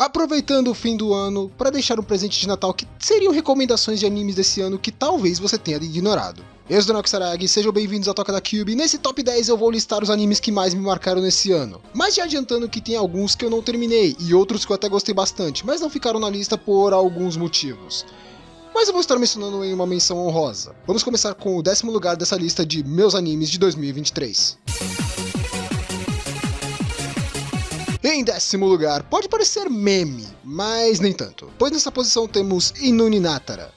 Aproveitando o fim do ano para deixar um presente de Natal que seriam recomendações de animes desse ano que talvez você tenha ignorado. Eu sou o Noxarag, sejam bem-vindos à Toca da Cube. Nesse top 10 eu vou listar os animes que mais me marcaram nesse ano. Mas já adiantando que tem alguns que eu não terminei e outros que eu até gostei bastante, mas não ficaram na lista por alguns motivos. Mas eu vou estar mencionando em uma menção honrosa. Vamos começar com o 10º lugar dessa lista de meus animes de 2023. Em 10º lugar, pode parecer meme, mas nem tanto, pois nessa posição temos Inuni Natara.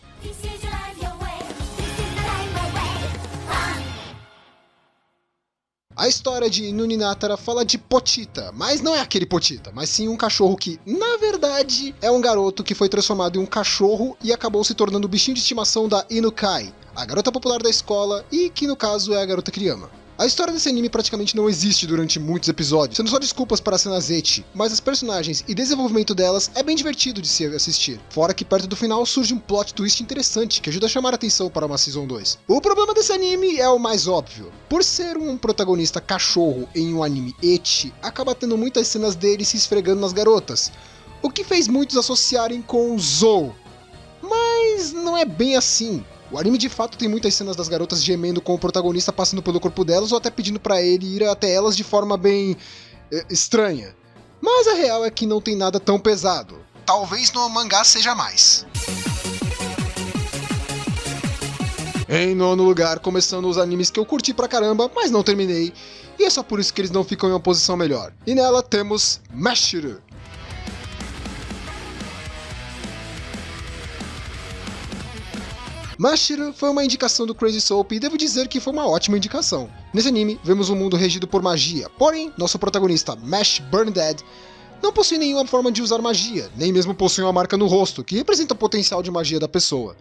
A história de Inuni Natara fala de Pochita, mas não é aquele Pochita, mas sim um cachorro que, na verdade, é um garoto que foi transformado em um cachorro e acabou se tornando o bichinho de estimação da Inukai, a garota popular da escola e que no caso é a garota que ele ama. A história desse anime praticamente não existe durante muitos episódios, sendo só desculpas para a cena ecchi, mas as personagens e desenvolvimento delas é bem divertido de se assistir, fora que perto do final surge um plot twist interessante que ajuda a chamar a atenção para uma Season 2. O problema desse anime é o mais óbvio. Por ser um protagonista cachorro em um anime ecchi, acaba tendo muitas cenas dele se esfregando nas garotas, o que fez muitos associarem com Zou. Mas não é bem assim. O anime de fato tem muitas cenas das garotas gemendo com o protagonista passando pelo corpo delas ou até pedindo pra ele ir até elas de forma bem estranha. Mas a real é que não tem nada tão pesado. Talvez no mangá seja mais. Em 9º lugar, começando os animes que eu curti pra caramba, mas não terminei, e é só por isso que eles não ficam em uma posição melhor. E nela temos Mashiru. Mashiru foi uma indicação do Crazy Soap e devo dizer que foi uma ótima indicação. Nesse anime, vemos um mundo regido por magia, porém, nosso protagonista, Mash Burn Dead, não possui nenhuma forma de usar magia, nem mesmo possui uma marca no rosto, que representa o potencial de magia da pessoa.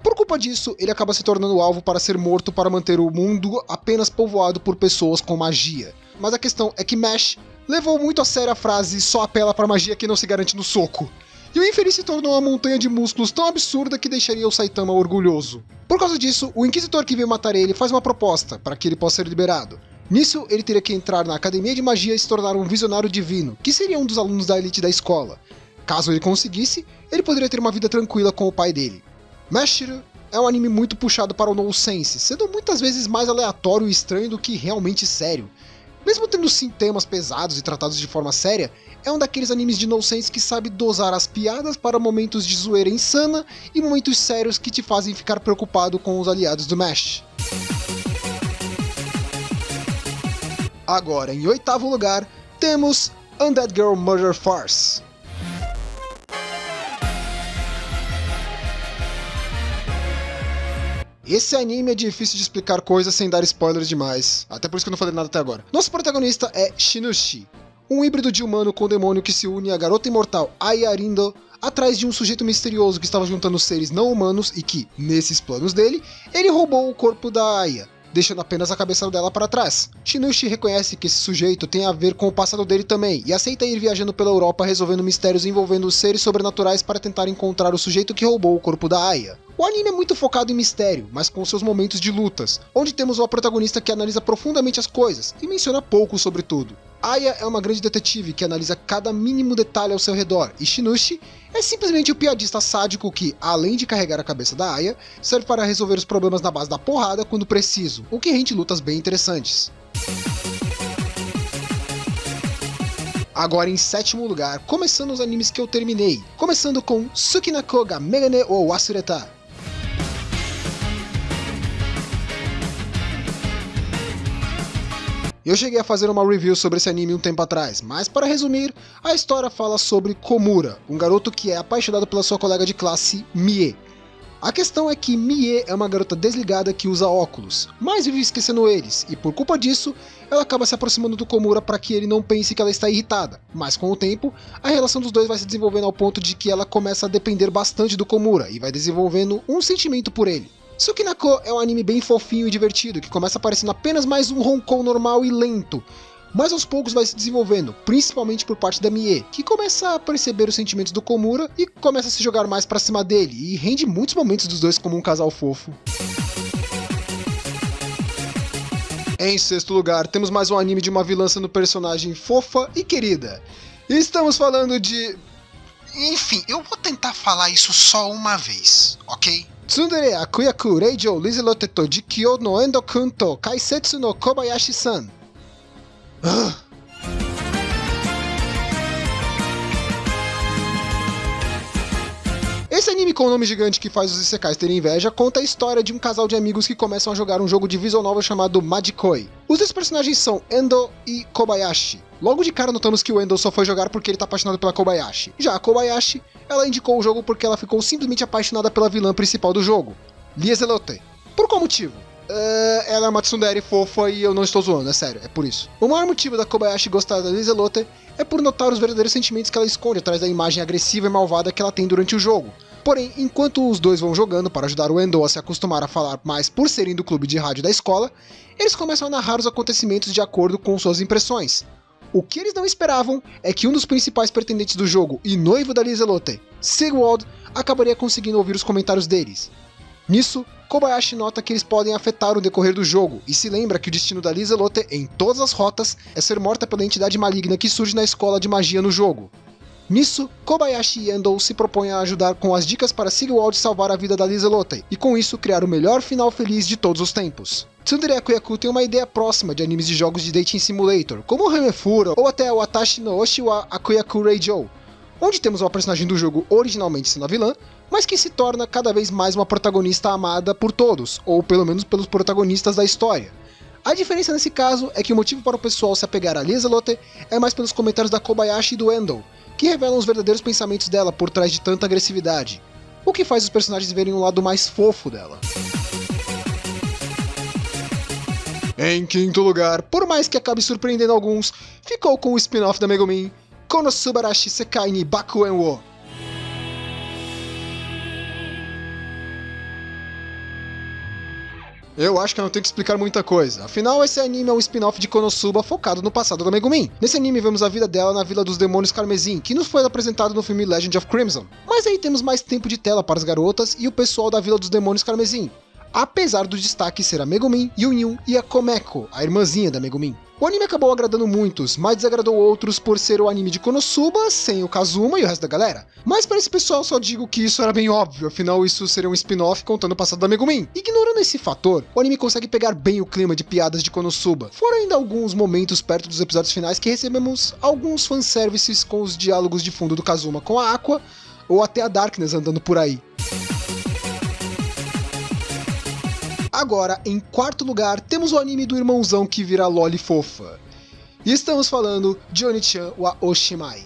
Por culpa disso, ele acaba se tornando alvo para ser morto para manter o mundo apenas povoado por pessoas com magia. Mas a questão é que Mash levou muito a sério a frase "só apela para magia que não se garante no soco". E o infeliz se tornou uma montanha de músculos tão absurda que deixaria o Saitama orgulhoso. Por causa disso, o Inquisitor que veio matar ele faz uma proposta para que ele possa ser liberado. Nisso, ele teria que entrar na Academia de Magia e se tornar um Visionário Divino, que seria um dos alunos da elite da escola. Caso ele conseguisse, ele poderia ter uma vida tranquila com o pai dele. Mashiru é um anime muito puxado para o nonsense, sendo muitas vezes mais aleatório e estranho do que realmente sério. Mesmo tendo sim temas pesados e tratados de forma séria, é um daqueles animes de nonsense que sabe dosar as piadas para momentos de zoeira insana e momentos sérios que te fazem ficar preocupado com os aliados do Mash. Agora, em 8º lugar, temos Undead Girl Murder Farce. Esse anime é difícil de explicar coisas sem dar spoilers demais, até por isso que eu não falei nada até agora. Nosso protagonista é Shinushi, um híbrido de humano com demônio que se une à garota imortal Aya Arindo atrás de um sujeito misterioso que estava juntando seres não humanos e que, nesses planos dele, ele roubou o corpo da Aya, deixando apenas a cabeça dela para trás. Shinushi reconhece que esse sujeito tem a ver com o passado dele também, e aceita ir viajando pela Europa resolvendo mistérios envolvendo os seres sobrenaturais para tentar encontrar o sujeito que roubou o corpo da Aya. O anime é muito focado em mistério, mas com seus momentos de lutas, onde temos uma protagonista que analisa profundamente as coisas e menciona pouco sobre tudo. Aya é uma grande detetive que analisa cada mínimo detalhe ao seu redor, e Shinushi é simplesmente o piadista sádico que, além de carregar a cabeça da Aya, serve para resolver os problemas na base da porrada quando preciso, o que rende lutas bem interessantes. Agora em 7º lugar, começando os animes que eu terminei, começando com Sukinako ga Megane o Wasureta. Eu cheguei a fazer uma review sobre esse anime um tempo atrás, mas para resumir, a história fala sobre Komura, um garoto que é apaixonado pela sua colega de classe, Mie. A questão é que Mie é uma garota desligada que usa óculos, mas vive esquecendo eles, e por culpa disso, ela acaba se aproximando do Komura para que ele não pense que ela está irritada, mas com o tempo, a relação dos dois vai se desenvolvendo ao ponto de que ela começa a depender bastante do Komura e vai desenvolvendo um sentimento por ele. Sukinako é um anime bem fofinho e divertido, que começa parecendo apenas mais um roncon normal e lento, mas aos poucos vai se desenvolvendo, principalmente por parte da Mie, que começa a perceber os sentimentos do Komura e começa a se jogar mais pra cima dele, e rende muitos momentos dos dois como um casal fofo. Em 6º lugar, temos mais um anime de uma vilã sendo personagem fofa e querida. Estamos falando de Enfim, eu vou tentar falar isso só uma vez, ok? Tsundere Akuyaku Reijou Lizelote to Jikyo no Endo-kun to Kaisetsu no Kobayashi-san. Esse anime com o nome gigante que faz os isekais terem inveja conta a história de um casal de amigos que começam a jogar um jogo de visual novel chamado Magikoi. Os dois personagens são Endo e Kobayashi. Logo de cara notamos que o Endo só foi jogar porque ele tá apaixonado pela Kobayashi. Já a Kobayashi, ela indicou o jogo porque ela ficou simplesmente apaixonada pela vilã principal do jogo, Lieselote. Por qual motivo? Ela é uma tsundere fofa e eu não estou zoando, é sério, é por isso. O maior motivo da Kobayashi gostar da Lieselote é por notar os verdadeiros sentimentos que ela esconde atrás da imagem agressiva e malvada que ela tem durante o jogo. Porém, enquanto os dois vão jogando para ajudar o Endo a se acostumar a falar mais por serem do clube de rádio da escola, eles começam a narrar os acontecimentos de acordo com suas impressões. O que eles não esperavam é que um dos principais pretendentes do jogo e noivo da Lieselote, Sigwald, acabaria conseguindo ouvir os comentários deles. Nisso, Kobayashi nota que eles podem afetar o decorrer do jogo e se lembra que o destino da Lieselote em todas as rotas é ser morta pela entidade maligna que surge na escola de magia no jogo. Nisso, Kobayashi e Endo se propõem a ajudar com as dicas para Sigwald salvar a vida da Lieselote e com isso criar o melhor final feliz de todos os tempos. Tsundere Akuyaku tem uma ideia próxima de animes de jogos de dating simulator, como o Hamefura ou até o Atashi no Oshi wa Akuyaku Reijou, onde temos uma personagem do jogo originalmente sendo a vilã, mas que se torna cada vez mais uma protagonista amada por todos, ou pelo menos pelos protagonistas da história. A diferença nesse caso é que o motivo para o pessoal se apegar a Lieselote é mais pelos comentários da Kobayashi e do Endo, que revelam os verdadeiros pensamentos dela por trás de tanta agressividade, o que faz os personagens verem um lado mais fofo dela. Em quinto lugar, por mais que acabe surpreendendo alguns, ficou com o spin-off da Megumin, Konosubarashi Sekai ni Bakuen wo. Eu acho que eu não tenho que explicar muita coisa, afinal esse anime é um spin-off de Konosuba focado no passado da Megumin. Nesse anime vemos a vida dela na Vila dos Demônios Carmesim, que nos foi apresentado no filme Legend of Crimson. Mas aí temos mais tempo de tela para as garotas e o pessoal da Vila dos Demônios Carmesim, apesar do destaque ser a Megumin, Yunyun e a Komeko, a irmãzinha da Megumin. O anime acabou agradando muitos, mas desagradou outros por ser o anime de Konosuba, sem o Kazuma e o resto da galera. Mas para esse pessoal só digo que isso era bem óbvio, afinal isso seria um spin-off contando o passado da Megumin. Ignorando esse fator, o anime consegue pegar bem o clima de piadas de Konosuba, fora ainda alguns momentos perto dos episódios finais que recebemos alguns fanservices com os diálogos de fundo do Kazuma com a Aqua, ou até a Darkness andando por aí. Agora, em quarto lugar, temos o anime do irmãozão que vira loli fofa. E estamos falando de Oni-chan wa Oshimai.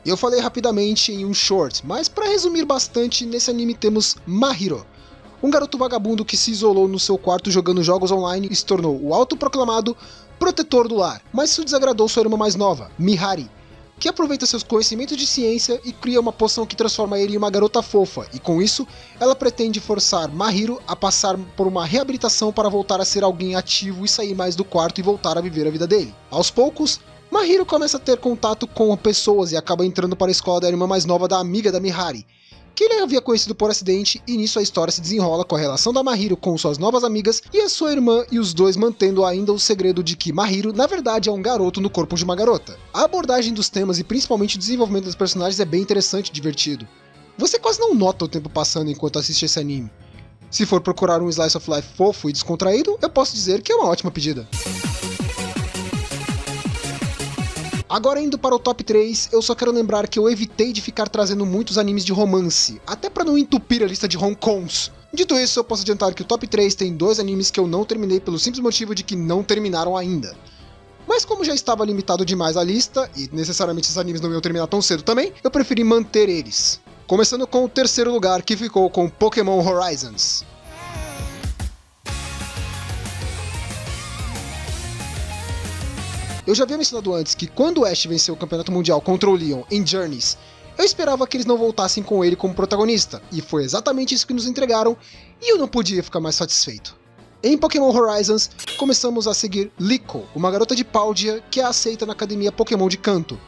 Eu falei rapidamente em um short, mas para resumir bastante, nesse anime temos Mahiro, um garoto vagabundo que se isolou no seu quarto jogando jogos online e se tornou o autoproclamado protetor do lar, mas isso desagradou sua irmã mais nova, Mihari, que aproveita seus conhecimentos de ciência e cria uma poção que transforma ele em uma garota fofa, e com isso, ela pretende forçar Mahiro a passar por uma reabilitação para voltar a ser alguém ativo e sair mais do quarto e voltar a viver a vida dele. Aos poucos, Mahiro começa a ter contato com pessoas e acaba entrando para a escola da irmã mais nova da amiga da Mihari, que ele havia conhecido por acidente, e nisso a história se desenrola com a relação da Mahiro com suas novas amigas e a sua irmã, e os dois mantendo ainda o segredo de que Mahiro na verdade é um garoto no corpo de uma garota. A abordagem dos temas e principalmente o desenvolvimento dos personagens é bem interessante e divertido. Você quase não nota o tempo passando enquanto assiste esse anime. Se for procurar um slice of life fofo e descontraído, eu posso dizer que é uma ótima pedida. Agora indo para o top 3, eu só quero lembrar que eu evitei de ficar trazendo muitos animes de romance, até para não entupir a lista de Hong Kongs. Dito isso, eu posso adiantar que o top 3 tem 2 animes que eu não terminei pelo simples motivo de que não terminaram ainda. Mas como já estava limitado demais a lista, e necessariamente esses animes não iam terminar tão cedo também, eu preferi manter eles. Começando com o terceiro lugar, que ficou com Pokémon Horizons. Eu já havia mencionado antes que quando o Ash venceu o campeonato mundial contra o Leon em Journeys, eu esperava que eles não voltassem com ele como protagonista, e foi exatamente isso que nos entregaram, e eu não podia ficar mais satisfeito. Em Pokémon Horizons, começamos a seguir Liko, uma garota de Paldea que é aceita na academia Pokémon de Kanto,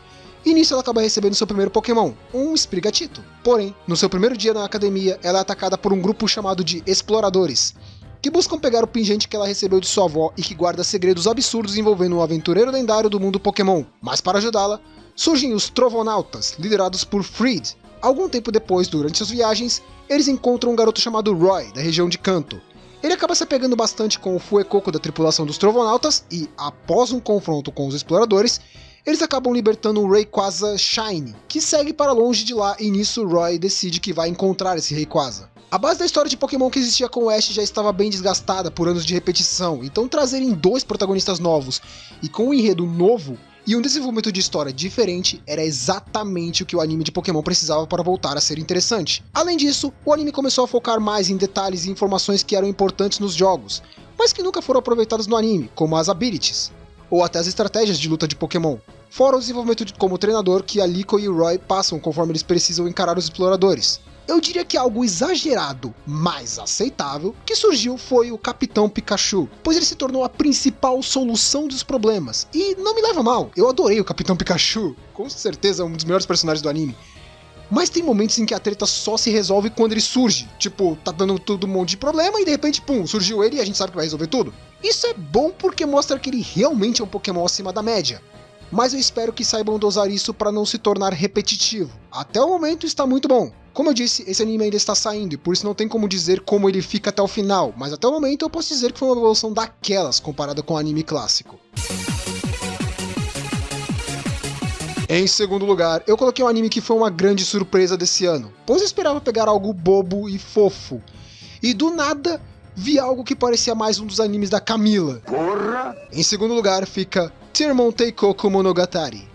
e nisso ela acaba recebendo seu primeiro Pokémon, um Sprigatito. Porém, no seu primeiro dia na academia, ela é atacada por um grupo chamado de Exploradores, que buscam pegar o pingente que ela recebeu de sua avó e que guarda segredos absurdos envolvendo um aventureiro lendário do mundo Pokémon. Mas para ajudá-la, surgem os Trovonautas, liderados por Fried. Algum tempo depois, durante suas viagens, eles encontram um garoto chamado Roy, da região de Kanto. Ele acaba se apegando bastante com o Fuecoco da tripulação dos Trovonautas e, após um confronto com os exploradores, eles acabam libertando o Rayquaza Shine, que segue para longe de lá, e nisso Roy decide que vai encontrar esse Rayquaza. A base da história de Pokémon que existia com o Ash já estava bem desgastada por anos de repetição, então trazerem 2 protagonistas novos e com um enredo novo e um desenvolvimento de história diferente era exatamente o que o anime de Pokémon precisava para voltar a ser interessante. Além disso, o anime começou a focar mais em detalhes e informações que eram importantes nos jogos, mas que nunca foram aproveitadas no anime, como as abilities, ou até as estratégias de luta de Pokémon, fora o desenvolvimento como treinador que a Liko e o Roy passam conforme eles precisam encarar os exploradores. Eu diria que algo exagerado, mas aceitável, que surgiu foi o Capitão Pikachu, pois ele se tornou a principal solução dos problemas. E não me leva a mal, eu adorei o Capitão Pikachu, com certeza um dos melhores personagens do anime. Mas tem momentos em que a treta só se resolve quando ele surge, tipo, tá dando tudo um monte de problema e de repente, pum, surgiu ele e a gente sabe que vai resolver tudo. Isso é bom porque mostra que ele realmente é um Pokémon acima da média. Mas eu espero que saibam dosar isso para não se tornar repetitivo. Até o momento está muito bom. Como eu disse, esse anime ainda está saindo e por isso não tem como dizer como ele fica até o final, mas até o momento eu posso dizer que foi uma evolução daquelas comparada com o anime clássico. Em segundo lugar, eu coloquei um anime que foi uma grande surpresa desse ano, pois eu esperava pegar algo bobo e fofo. E do nada, vi algo que parecia mais um dos animes da Camila. Porra! Em segundo lugar fica Tearmon Teikoku Monogatari.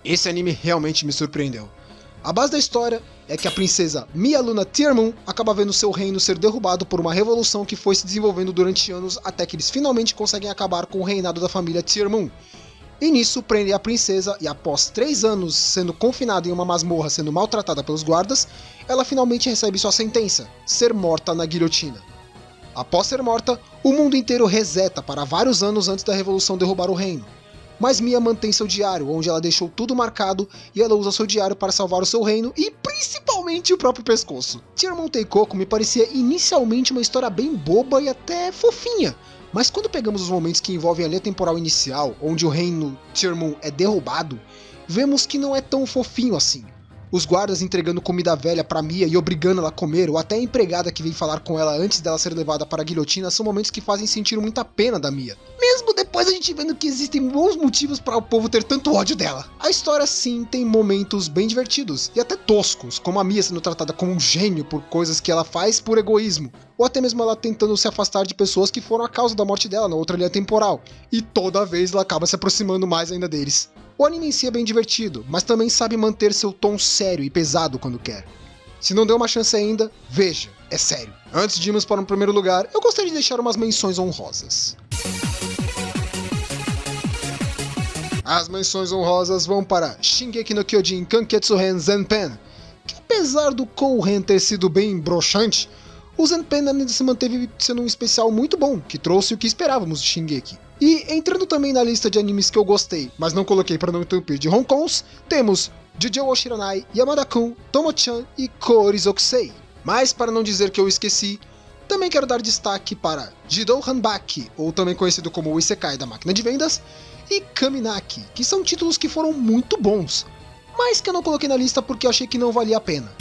Esse anime realmente me surpreendeu. A base da história é que a princesa Mia Luna Tearmon acaba vendo seu reino ser derrubado por uma revolução que foi se desenvolvendo durante anos até que eles finalmente conseguem acabar com o reinado da família Tearmon. E nisso prendem a princesa e após 3 anos sendo confinada em uma masmorra sendo maltratada pelos guardas, ela finalmente recebe sua sentença, ser morta na guilhotina. Após ser morta, o mundo inteiro reseta para vários anos antes da revolução derrubar o reino. Mas Mia mantém seu diário, onde ela deixou tudo marcado e ela usa seu diário para salvar o seu reino e principalmente o próprio pescoço. Tearmon Teikoku me parecia inicialmente uma história bem boba e até fofinha, mas quando pegamos os momentos que envolvem a linha temporal inicial, onde o reino Tearmon é derrubado, vemos que não é tão fofinho assim. Os guardas entregando comida velha pra Mia e obrigando ela a comer, ou até a empregada que vem falar com ela antes dela ser levada para a guilhotina, são momentos que fazem sentir muita pena da Mia. Mesmo depois a gente vendo que existem bons motivos para o povo ter tanto ódio dela. A história sim tem momentos bem divertidos, e até toscos, como a Mia sendo tratada como um gênio por coisas que ela faz por egoísmo, ou até mesmo ela tentando se afastar de pessoas que foram a causa da morte dela na outra linha temporal, e toda vez ela acaba se aproximando mais ainda deles. O anime em si é bem divertido, mas também sabe manter seu tom sério e pesado quando quer. Se não deu uma chance ainda, veja, é sério. Antes de irmos para o primeiro lugar, eu gostaria de deixar umas menções honrosas. As menções honrosas vão para Shingeki no Kyojin Kanketsuren Zenpen, que apesar do Kouren ter sido bem broxante, o Zenpen ainda se manteve sendo um especial muito bom, que trouxe o que esperávamos de Shingeki. E entrando também na lista de animes que eu gostei, mas não coloquei para não entupir de Ronkons, temos Jujou Shiranai, Yamada-kun, Tomo-chan e Korizokusei. Mas para não dizer que eu esqueci, também quero dar destaque para Jidou Hanbaki, ou também conhecido como o Isekai da máquina de vendas, e Kaminaki, que são títulos que foram muito bons, mas que eu não coloquei na lista porque eu achei que não valia a pena.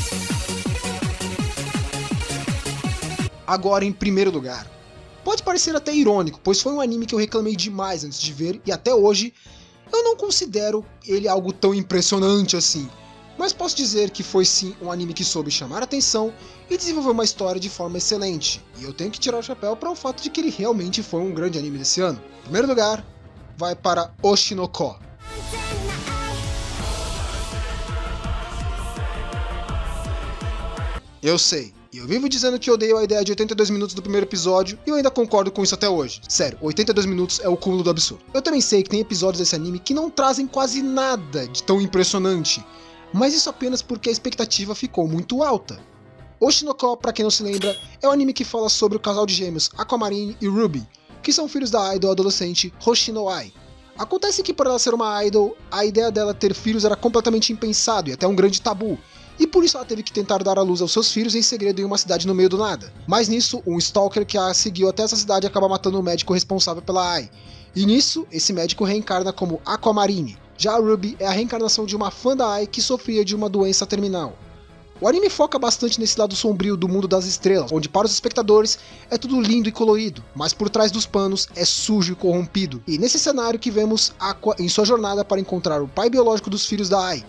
Agora em primeiro lugar. Pode parecer até irônico, pois foi um anime que eu reclamei demais antes de ver, e até hoje eu não considero ele algo tão impressionante assim. Mas posso dizer que foi sim um anime que soube chamar a atenção e desenvolveu uma história de forma excelente, e eu tenho que tirar o chapéu para o fato de que ele realmente foi um grande anime desse ano. Em primeiro lugar, vai para Oshinoko. Eu sei, e eu vivo dizendo que odeio a ideia de 82 minutos do primeiro episódio, e eu ainda concordo com isso até hoje. Sério, 82 minutos é o cúmulo do absurdo. Eu também sei que tem episódios desse anime que não trazem quase nada de tão impressionante, mas isso apenas porque a expectativa ficou muito alta. Oshinoko, pra quem não se lembra, é um anime que fala sobre o casal de gêmeos Aquamarine e Ruby, que são filhos da idol adolescente Hoshino Ai. Acontece que por ela ser uma idol, a ideia dela ter filhos era completamente impensado e até um grande tabu, e por isso ela teve que tentar dar à luz aos seus filhos em segredo em uma cidade no meio do nada. Mas nisso, um Stalker que a seguiu até essa cidade acaba matando o médico responsável pela AI. E nisso, esse médico reencarna como Aquamarine. Já a Ruby é a reencarnação de uma fã da AI que sofria de uma doença terminal. O anime foca bastante nesse lado sombrio do mundo das estrelas, onde para os espectadores é tudo lindo e colorido, mas por trás dos panos é sujo e corrompido. E nesse cenário que vemos Aqua em sua jornada para encontrar o pai biológico dos filhos da AI,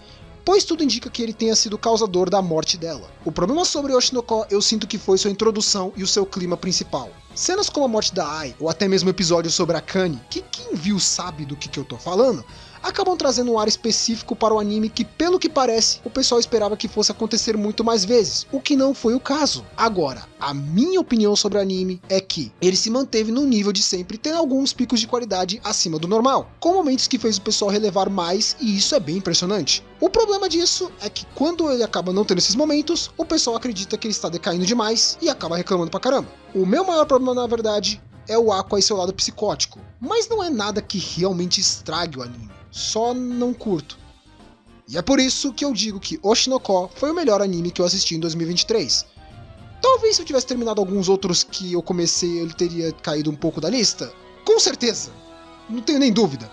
pois tudo indica que ele tenha sido o causador da morte dela. O problema sobre Oshinoko eu sinto que foi sua introdução e o seu clima principal. Cenas como a morte da Ai, ou até mesmo episódios sobre a Kani, que quem viu sabe do que eu tô falando, acabam trazendo um ar específico para o anime que, pelo que parece, o pessoal esperava que fosse acontecer muito mais vezes, o que não foi o caso. Agora, a minha opinião sobre o anime é que ele se manteve no nível de sempre, tendo alguns picos de qualidade acima do normal, com momentos que fez o pessoal relevar mais, e isso é bem impressionante. O problema disso é que quando ele acaba não tendo esses momentos, o pessoal acredita que ele está decaindo demais e acaba reclamando pra caramba. O meu maior problema, na verdade, é o Aqua e seu lado psicótico, mas não é nada que realmente estrague o anime. Só não curto. E é por isso que eu digo que Oshinoko foi o melhor anime que eu assisti em 2023. Talvez se eu tivesse terminado alguns outros que eu comecei, ele teria caído um pouco da lista. Com certeza. Não tenho nem dúvida.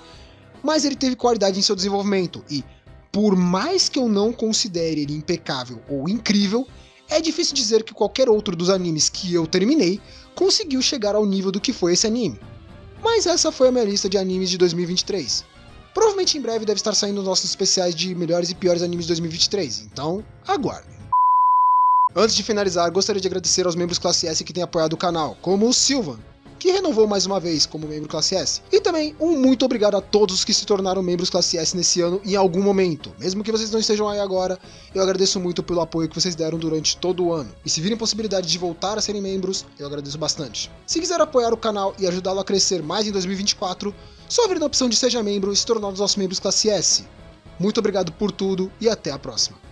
Mas ele teve qualidade em seu desenvolvimento e, por mais que eu não considere ele impecável ou incrível, é difícil dizer que qualquer outro dos animes que eu terminei conseguiu chegar ao nível do que foi esse anime. Mas essa foi a minha lista de animes de 2023. Provavelmente em breve deve estar saindo nossos especiais de melhores e piores animes de 2023, então aguardem. Antes de finalizar, gostaria de agradecer aos membros Classe S que têm apoiado o canal, como o Silvan, que renovou mais uma vez como membro Classe S, e também um muito obrigado a todos os que se tornaram membros Classe S nesse ano em algum momento. Mesmo que vocês não estejam aí agora, eu agradeço muito pelo apoio que vocês deram durante todo o ano. E se virem possibilidade de voltar a serem membros, eu agradeço bastante. Se quiser apoiar o canal e ajudá-lo a crescer mais em 2024, só vir na opção de Seja Membro e se tornar um dos nossos membros Classe S. Muito obrigado por tudo e até a próxima.